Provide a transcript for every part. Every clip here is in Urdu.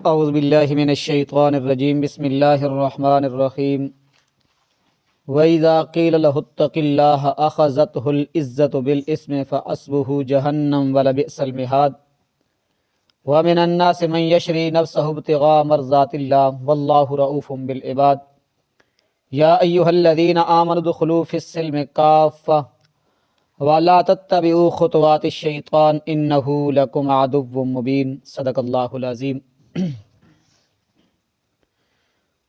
اعوذ باللہ من الشیطان الرجیم بسم اللہ الرحمن الرحیم وَإِذَا قِيلَ لَهُ اتَّقِ اللَّهَ أَخَذَتْهُ الْعِزَّةُ بِالْإِثْمِ فَحَسْبُهُ جَهَنَّمُ وَلَبِئْسَ الْمِهَادُ وَمِنَ النَّاسِ مَن يَشْرِي نَفْسَهُ ابْتِغَاءَ مَرْضَاتِ اللَّهِ وَاللَّهُ رَءُوفٌ بِالْعِبَادِ يَا أَيُّهَا الَّذِينَ آمَنُوا ادْخُلُوا فِي السِّلْمِ كَافَّةً وَلَا تَتَّبِعُوا خُطُوَاتِ الشَّيْطَانِ إِنَّهُ لَكُمْ عَدُوٌّ مُّبِينٌ صدق اللہ العظیم۔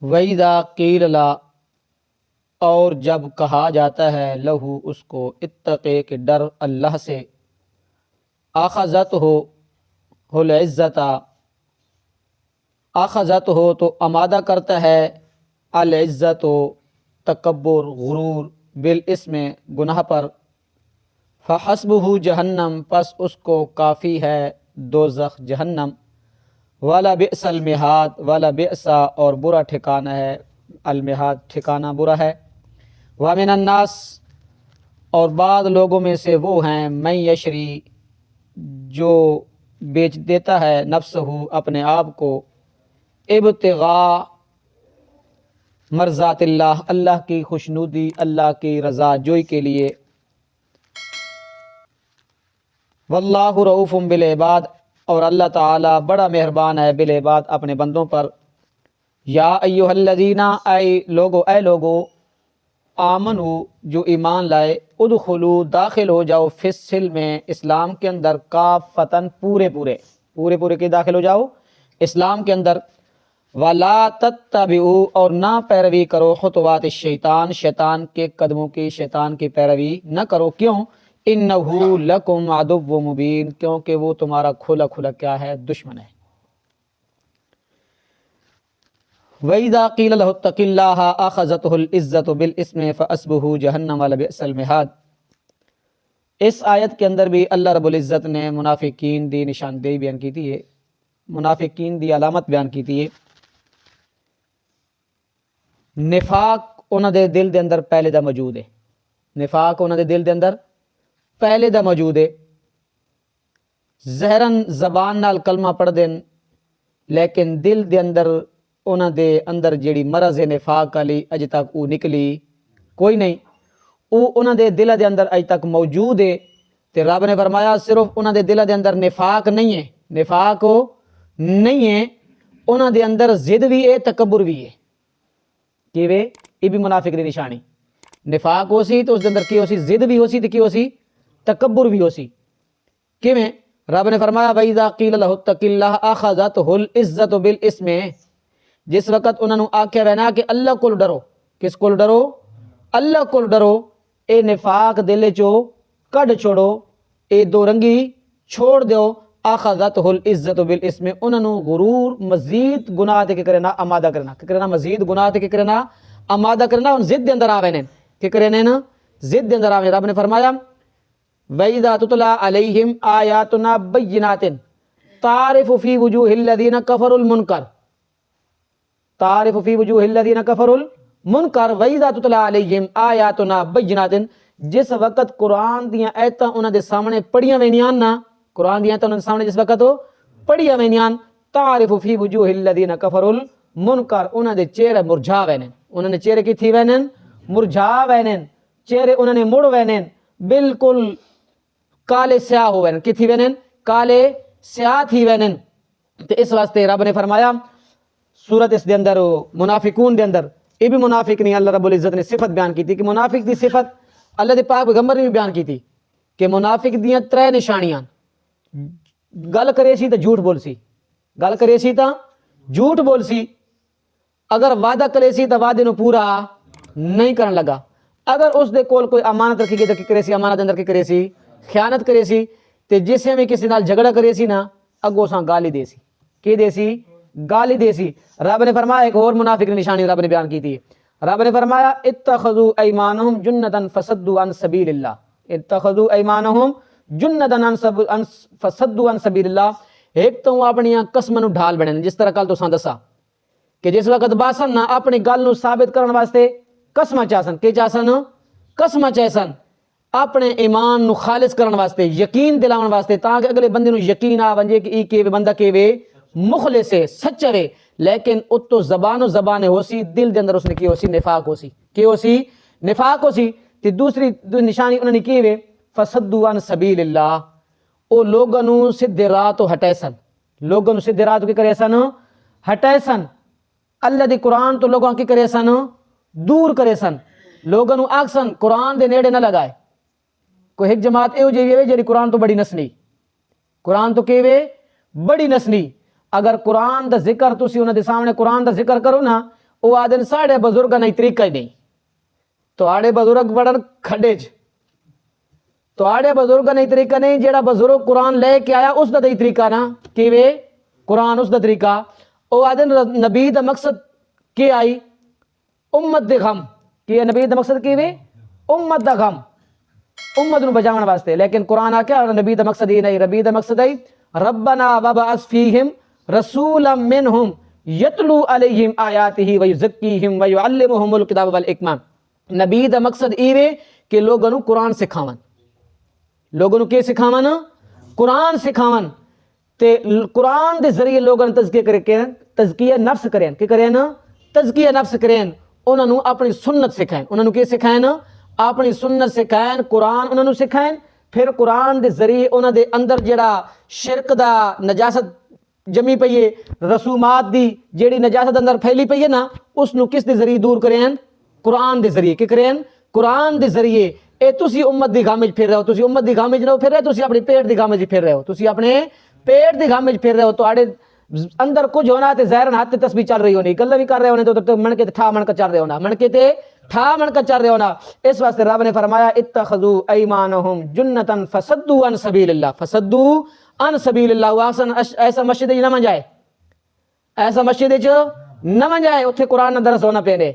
وَإِذَا قِيلَ لَا، اور جب کہا جاتا ہے لہو اس کو، اتقے کہ ڈر اللہ سے، اخذت ہو العزت، اخذت ہو تو آمادہ کرتا ہے، العزت تکبر غرور، بالاسم گناہ پر، فحسبہ جہنم پس اس کو کافی ہے دوزخ جہنم، وَلَبِئْسَ الْمِہاد وَلَبِئْسَ اور برا ٹھکانہ ہے، المہاد ٹھکانہ برا ہے، وَمِنَ النَّاسِ اور بعض لوگوں میں سے وہ ہیں، من یشری جو بیچ دیتا ہے، نفسہ اپنے آپ کو، ابتغاء مرضات اللہ اللہ کی خوشنودی، اللہ کی رضا جوئی کے لیے، واللہ رؤوف بالعباد اور اللہ تعالیٰ بڑا مہربان ہے بالعباد اپنے بندوں پر۔ یا ایھا الذین اے لوگو آمنو جو ایمان لائے، ادخلوا داخل ہو جاؤ، فی السلم اسلام کے اندر، کافتن پورے کے داخل ہو جاؤ اسلام کے اندر، ولا تتبعوا اور نہ پیروی کرو، خطوات الشیطان شیطان کے قدموں کی، شیطان کی پیروی نہ کرو، کیوں؟ انہ لکم عدو مبین کیونکہ وہ تمہارا کھلا کیا ہے؟ دشمن ہے۔ وَإِذَا قِيلَ لَهُ اتَّقِ اللَّهَ أَخَذَتْهُ الْعِزَّةُ بِالْإِثْمِ فَحَسْبُهُ جَهَنَّمُ وَلَبِئْسَ الْمِهَادُ۔ اس آیت کے اندر بھی اللہ رب العزت نے منافقین دی نشاندہی بیان کی تھی، منافقین دی علامت بیان کی تھی۔ نفاق انہاں دے دل دے اندر پہلے دا موجود ہے، نفاق انہاں دے دل دے اندر پہلے دا موجود ہے، ظاہراً زبان نال کلمہ پڑھ دین لیکن دل دے اندر انہاں دے اندر جیڑی مرض نفاق علی اج تک او نکلی کوئی نہیں، او انہاں دے دل دے اندر اج تک موجود ہے۔ تے رب نے فرمایا صرف انہاں دے دل دے اندر نفاق نہیں ہے، نفاق نہیں ہے، انہاں دے اندر ضد بھی ہے، تکبر بھی ہے۔ کیویں؟ یہ بھی منافق دی نشانی، نفاق ہو سی تو اس دے اندر کی ہو سی؟ ضد بھی ہو سی تے کی ہو سی؟ تکبر بھی ہو سی۔ کیویں؟ رب نے فرمایا وَإِذَا قِيلَ لَهُ اتَّقِ اللَّهَ أَخَذَتْهُ الْعِزَّةُ بِالْإِثْمِ، جس وقت انہوں نے آکھیا وینا کہ اللہ کو ڈرو، کس کو ڈرو؟ اللہ کو ڈرو، اے نفاق دل چو کڈ چھوڑو، اے دو رنگی چھوڑ دیو، اخذتہ العزت بالاسم انہوں نے غرور مزید گناہ تے کرنا آمادہ کرنا مزید گناہ تے کرنا آمادہ کرنا، ان ضد دے اندر آوے نے کہ کرنے نا ضد دے اندر آوے۔ رب نے فرمایا وَإِذَا تُتْلَىٰ عَلَيْهِمْ آيَاتُنَا بَيِّنَاتٍ تَعْرِفُ فِي وُجُوهِ الَّذِينَ كَفَرُوا الْمُنكَرَ، تعرف فی وجوہ الذین کفروا المنکر وَإِذَا تُتْلَىٰ عَلَيْهِمْ آیاتنا بَيِّنَاتٍ، جس وقت قرآن دیاں ایتاں انہاں دے سامنے پڑھیاں وینیاں نا، قرآن دیاں ایتاں انہاں دے سامنے جس وقت پڑھیاں وینیاں، تعرف فی وجوہ الذین کفروا المنکر انہاں دے چہرے مرجھا وینن، انہاں دے چہرے کی تھی وینن؟ مرجھا وینن، چہرے انہاں نے مڑ وینن، بالکل کالے سیاہ ہو وینن، کی تھی وینن؟ کالے سیاہ تھی وینن۔ تے اس واسطے رب نے فرمایا سورت اس دے اندر منافقون دے اندر، یہ بھی منافق نہیں، اللہ رب العزت نے صفت بیان کی تھی کہ منافق دی صفت اللہ دے پاک پیغمبر نے بھی بیان کی تھی کہ منافق دیاں 3 نشانیاں، گل کرے سی تو جھوٹ بول سی، گل کرے سی تو جھوٹ بول سی، اگر وعدہ کرے سی تو وعدے نو پورا نہیں کرن لگا، اگر اس دے کول کوئی امانت رکھی گئی تو کی کرے سی؟ امانت اندر کی کرے سی؟ خیانت کرے سی۔ تے جسے میں کسی نال جھگڑا کرے سی نا، اگوں ساں گالی دے سی، کی دے سی؟ گالی دے سی۔ رب نے فرمایا ایک اور منافق کی نشانی رب نے بیان کی تھی، رب نے فرمایا اتخذوا ایمانہم جنتا فصدوا عن سبیل اللہ، اتخذوا ایمانہم جنتا فصدوا عن سبیل اللہ، ایک تو اپنی قسم نو ڈھال بنن، جس طرح کل تو سان دسا کہ جس وقت باسن نہ اپنی گل نو ثابت کرن واسطے قسمہ چاہسن، کہ چاہسن؟ قسمہ چاہسن، اپنے ایمان نو خالص کرن واسطے، یقین دلاون واسطے، تاکہ اگلے بندے نو یقین آ ونجے کہ ای کیویں بندہ کیویں مخلص ہے سچے وے، لیکن اتو زبان و زبان ہو سی، دل دے اندر اس نے کی ہو سی نفاق ہو سی، کی ہو سی نفاق ہو سی۔ تے دوسری نشانی انہوں نے کی وے فصدوا عن سبیل اللہ، او لوگوں نو سیدھے راہ تو ہٹائے سن، لوگوں نو سیدھے راہ تو کی کرے سن ہٹائے سن، اللہ دی قرآن تو لوگوں کی کرے سن دور کرے سن، لوگوں نو آکسن قرآن دے نیڑے نہ لگائے۔ کوئی ایک جماعت ایو جی وے جیڑی قرآن تو بڑی نسنی، قرآن تو کہ وے بڑی نسنی، اگر قرآن دا ذکر تسی انہاں دے سامنے قرآن دا ذکر کرو نا، او آدن ساڑھے بزرگاں نہیں طریقہ ہی نہیں، تو آڑے بزرگ بڑھن کھڈے چ، تو آڑے بزرگاں نہیں طریقہ نہیں، جیڑا بزرگ قرآن لے کے آیا اس دا دی طریقہ نا کہ وے قرآن اس دا طریقہ، او آدن نبی دا مقصد کی آئی امت دے غم، کہ نبی دا مقصد کی وے امت دا غم، امت نو بچاون واسطے، لیکن قرآن آکیا نبی دا مقصد ہی نہیں، نبی دا مقصد ہے ربنا وبعث فیہم رسولا منہم یتلو علیہم آیاتہ ویزکیہم ویعلمہم الکتاب والحکمہ۔ نبی دا مقصد ای وے کہ لوگوں نو قرآن سکھاون، لوگوں نو کی سکھاون قرآن سکھاون، تے قرآن دے ذریعے لوگوں نے تزکیہ کرے کہ تزکیہ نفس کریں، کہ کریں تزکیہ نفس کریں، انہوں نے اپنی سنت سکھائیں، انہوں نے کی سکھائیں اپنی سنت سکھائیں، قرآن انہوں نے سکھائیں، پھر قرآن دے ذریعے انہوں دے اندر جڑا شرک دا نجاست جمی پئی ہے، رسومات دی جیڑی نجاست اندر پھیلی پئی ہے نا، اس نو کس دے ذریعے دور کریں قرآن دے ذریعے، کہ کریں قرآن دے ذریعے۔ اے تسی امت دی غم وچ پھر رہے ہو، تسی امت دی غم وچ نہ پھر رہے، تسی اپنے پیٹ دی غم وچ پھر رہے ہو، تسی اپنے پیٹ دی غم وچ پھر رہے ہو، تو آڑے اندر کچھ ہونا تے ظاہرن ہاتھ تے تسبیح چل رہی ہونی، گلاں بھی کر رہے ہونے تو من کے تے ٹھا من کا چل رہے ہونا، من کے تے ٹھا من کا چل رہے ہونا۔ اس واسطے رب نے فرمایا اتخذوا ایمانہم جنتا فصدوا عن سبیل اللہ، فصدوا عن سبیل اللہ۔ ایسا مسجد نہ من جائے، ایسا مسجد نہ من جائے اتھے قرآن نہ درس ہونا پینے،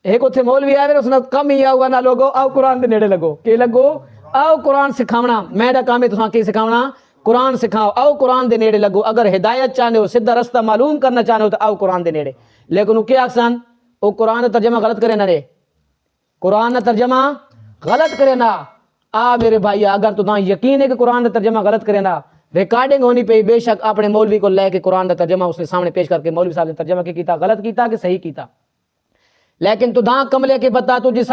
ایک اتھے مولوی آئے اس نے کم ہی ہوا نہ لوگو آؤ قرآن دے نیڑے لگو، کہ لگو آؤ قرآن سکھاونا، میرا کام ہے تساں کی سکھاونا قرآن سکھاؤ، آؤ قرآن دے نیڑے لگو، اگر ہدایت چاہنے ہو سیدھا رستہ معلوم کرنا چاہنے ہو تو آؤ قرآن دے نیڑے۔ لیکن وہ کیا آکسان وہ قرآن ترجمہ غلط کرے نہ رے، قرآن ترجمہ غلط کرے نہ آ میرے بھائی، اگر تو یقین ہے کہ قرآن ترجمہ غلط کرے نہ، ریکارڈنگ ہونی پئی، بے شک اپنے مولوی کو لے کے قرآن کا ترجمہ اس کے سامنے پیش کر کے مولوی صاحب نے ترجمہ کیتا غلط کیتا کہ صحیح کیتا، لیکن تو داں کملے کے بتا تجھے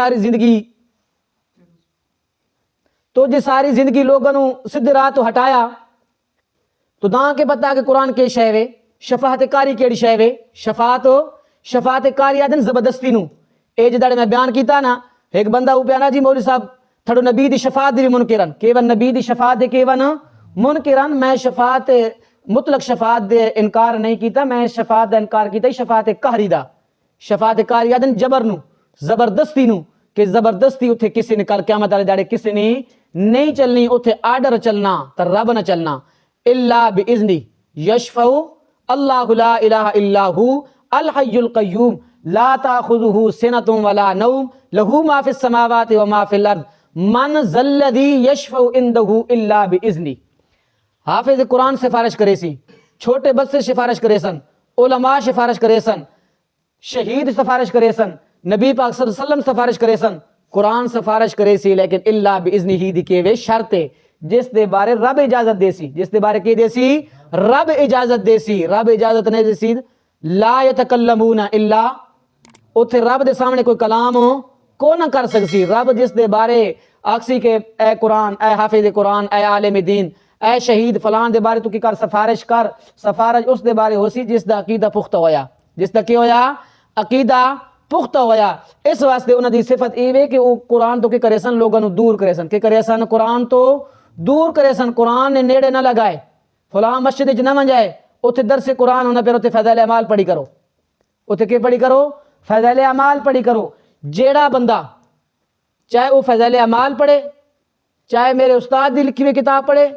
ساری زندگی لوگوں نو سدھ راہ تو ہٹایا، تو داں کے بتا کہ قرآن کے شے وے شفاعت کاری کیڑی شے وے، شفاعت کاری آدن زبردستی نو، اے جدڑ میں بیان کیتا نا، ایک بندہ او پیانا جی مولوی صاحب تھڑو نبی دی شفاعت دی منکرن، کیون نبی دی شفاعت دے کیون منکرن، میں شفاعت مطلق شفاعت دے انکار نہیں کیتا، میں شفاعت دا انکار کیتا شفاعت قہری دا، شفاعت قہری آدن جبر نو زبردستی نو، کہ زبردستی اتھے کسی نے کل قیامت والے داڑے کسی نے نہیں چلنی، اتھے آرڈر چلنا تے رب نہ چلنا، الا باذنی یشفع اللہ لا الہ الا ہو الحی القیوم لا تاخذہ سنۃ ولا نوم لہ ما فی السماوات وما فی الارض من ذا الذی یشفع عندہ الا باذنی۔ حافظ قرآن سفارش کرے سی، چھوٹے بچے سفارش کرے سن، علماء سفارش کرے سن، شہید سفارش کرے سن، نبی پاک صلی اللہ علیہ وسلم سفارش کرے سن، قرآن سفارش کرے سی، لیکن اللہ باذنہ ہی دی کے وے شرط ہے جس دے بارے رب اجازت دے سی، جس دے بارے کی دے سی رب اجازت دے سی، رب اجازت نہیں دے سی لا یتکلمون الا، اتھے رب دے سامنے کوئی کلام کو نہ کر سکسی، رب جس دے بارے آکسی کے اے قرآن، اے حافظ قرآن، اے عالم دین، اے شہید فلان دے بارے تو کی کر سفارش کر، سفارش اس دے بارے ہو سی جس دا عقیدہ پختہ ہویا، جس دا کی ہویا عقیدہ پختہ ہویا۔ اس واسطے انہاں دی صفت ای وے کہ وہ قرآن تو کی کرے سن لوگوں نو دور کرے سن، کہ کرے سن قرآن تو دور کرے سن، قرآن نے نیڑے نہ لگائے، فلاں مسجد وچ نہ من جائے، اتھے درس قرآن ہونا، پھر اتھے فضائل اعمال پڑھی کرو، اتھے کی پڑھی کرو فضائل اعمال پڑھی کرو۔ جیڑا بندہ چاہے وہ فضائل اعمال پڑھے، چاہے میرے استاد دی لکھی ہوئی کتاب پڑھے،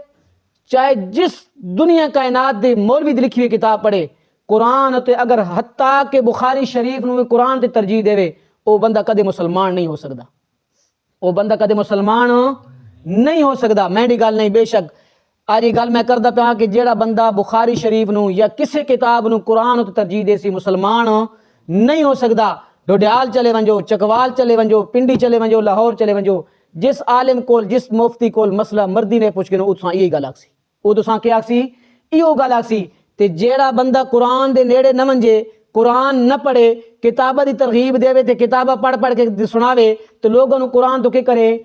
چاہے جس دنیا کائنات دی مولوی دی لکھی ہوئی کتاب پڑھے، قرآن تے اگر حتیٰ کہ بخاری شریف نو قرآن تے ترجیح دے، وہ بندہ کدے مسلمان نہیں ہو سکتا، وہ بندہ کدے مسلمان نہیں ہو سکتا۔ میں دی گل نہیں، بے شک آج گل میں کردا پیا کہ جیڑا بندہ بخاری شریف نو یا کسی کتاب نو قرآن تے ترجیح دے سی مسلمان نہیں ہو سکتا۔ ڈوڈیال چلے ونجو، چکوال چلے ونجو، پنڈی چلے ونجو، لاہور چلے ونجو، جس عالم کول جس مفتی کول مسئلہ مردی نے پوچھ کے نو اتھاں یہی گل آکسی، وہ تساں کیا آکسی ਇਹੋ ਗੱਲ ਆਖੀ ਤੇ ਜਿਹੜਾ ਬੰਦਾ ਕੁਰਾਨ ਦੇ ਨੇੜੇ ਨਾ ਮੰਜੇ, ਕੁਰਾਨ ਨਾ ਪੜ੍ਹੇ, ਕਿਤਾਬਾਂ ਦੀ ਤਰਗੀਬ ਦੇਵੇ ਤੇ ਕਿਤਾਬਾਂ ਪੜ੍ਹ ਪੜ੍ਹ ਕੇ ਸੁਣਾਵੇ ਤੇ ਲੋਕਾਂ ਨੂੰ ਕੁਰਾਨ ਤੋਂ ਕੀ ਕਰੇ,